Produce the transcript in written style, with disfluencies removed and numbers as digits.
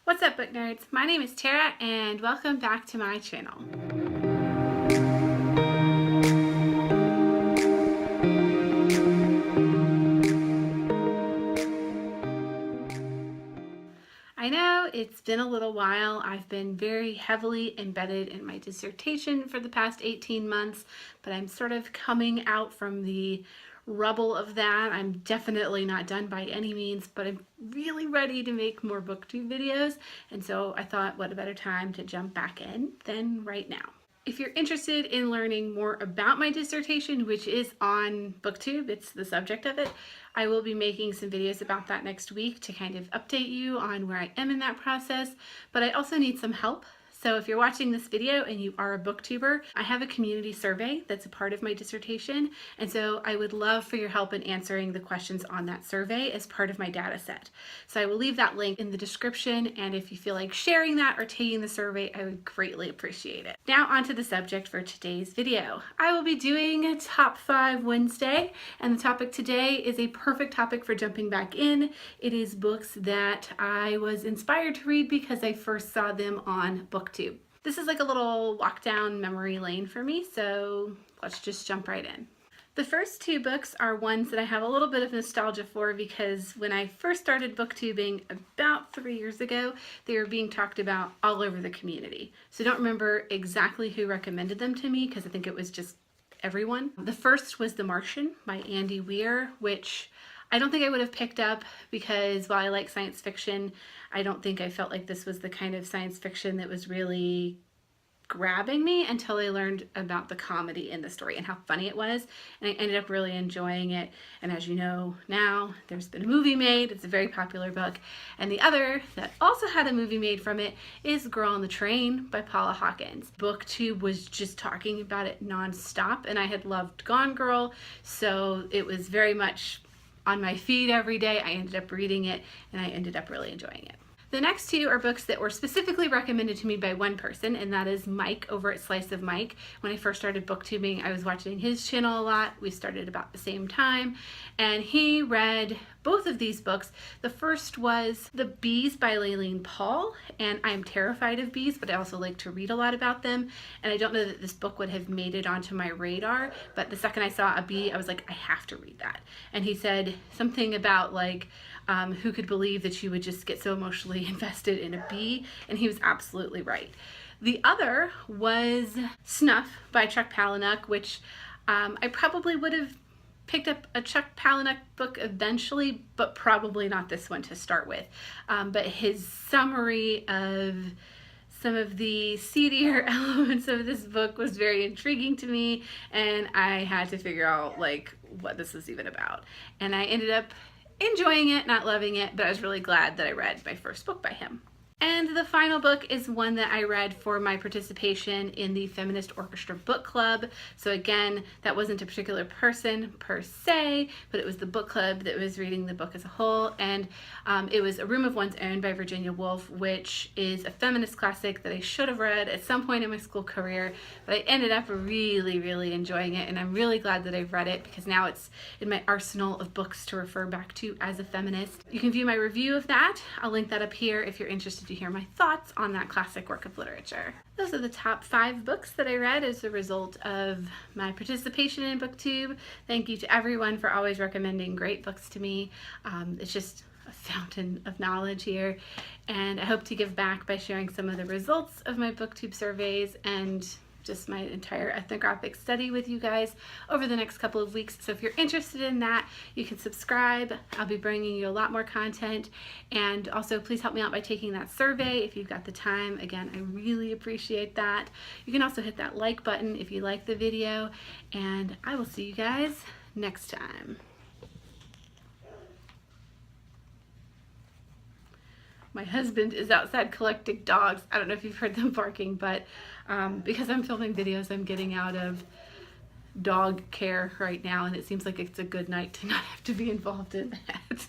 What's up, book nerds? My name is Tara and welcome back to my channel. I know it's been a little while. I've been very heavily embedded in my dissertation for the past 18 months, but I'm sort of coming out from the rubble of that. I'm definitely not done by any means, but I'm really ready to make more BookTube videos, and so I thought what a better time to jump back in than right now. If you're interested in learning more about my dissertation, which is on BookTube, it's the subject of it, I will be making some videos about that next week to kind of update you on where I am in that process, but I also need some help. So if you're watching this video and you are a booktuber, I have a community survey that's a part of my dissertation, and so I would love for your help in answering the questions on that survey as part of my data set. So I will leave that link in the description, and if you feel like sharing that or taking the survey, I would greatly appreciate it. Now onto the subject for today's video. I will be doing a Top 5 Wednesday, and the topic today is a perfect topic for jumping back in. It is books that I was inspired to read because I first saw them on BookTube. This is like a little walk down memory lane for me, so let's just jump right in. The first two books are ones that I have a little bit of nostalgia for because when I first started booktubing about 3 years ago, they were being talked about all over the community. So I don't remember exactly who recommended them to me because I think it was just everyone. The first was The Martian by Andy Weir, which I don't think I would have picked up because while I like science fiction, I don't think I felt like this was the kind of science fiction that was really grabbing me until I learned about the comedy in the story and how funny it was, and I ended up really enjoying it. And as you know now, there's been a movie made. It's a very popular book. And the other that also had a movie made from it is Girl on the Train by Paula Hawkins. BookTube was just talking about it nonstop, and I had loved Gone Girl, so it was very much on my feed every day. I ended up reading it and I ended up really enjoying it. The next two are books that were specifically recommended to me by one person, and that is Mike over at Slice of Mike. When I first started booktubing, I was watching his channel a lot. We started about the same time, and he read both of these books. The first was The Bees by Laylene Paul, and I'm terrified of bees, but I also like to read a lot about them, and I don't know that this book would have made it onto my radar, but the second I saw a bee, I was like, I have to read that. And he said something about like, who could believe that you would just get so emotionally invested in a bee, and he was absolutely right. The other was Snuff by Chuck Palahniuk, which I probably would have picked up a Chuck Palahniuk book eventually, but probably not this one to start with. But his summary of some of the seedier elements of this book was very intriguing to me, and I had to figure out like what this was even about. And I ended up enjoying it, not loving it, but I was really glad that I read my first book by him. And the final book is one that I read for my participation in the Feminist Orchestra Book Club. So again, that wasn't a particular person per se, but it was the book club that was reading the book as a whole. And it was A Room of One's Own by Virginia Woolf, which is a feminist classic that I should have read at some point in my school career, but I ended up really enjoying it, and I'm really glad that I've read it because now it's in my arsenal of books to refer back to as a feminist. You can view my review of that. I'll link that up here if you're interested to hear my thoughts on that classic work of literature. Those are the top 5 books that I read as a result of my participation in BookTube. Thank you to everyone for always recommending great books to me. It's just a fountain of knowledge here, and I hope to give back by sharing some of the results of my BookTube surveys and just my entire ethnographic study with you guys over the next couple of weeks. So if you're interested in that, you can subscribe. I'll be bringing you a lot more content, and also please help me out by taking that survey if you've got the time. Again, I really appreciate that. You can also hit that like button if you like the video, and I will see you guys next time. My husband is outside collecting dogs. I don't know if you've heard them barking, but because I'm filming videos, I'm getting out of dog care right now, and it seems like it's a good night to not have to be involved in that.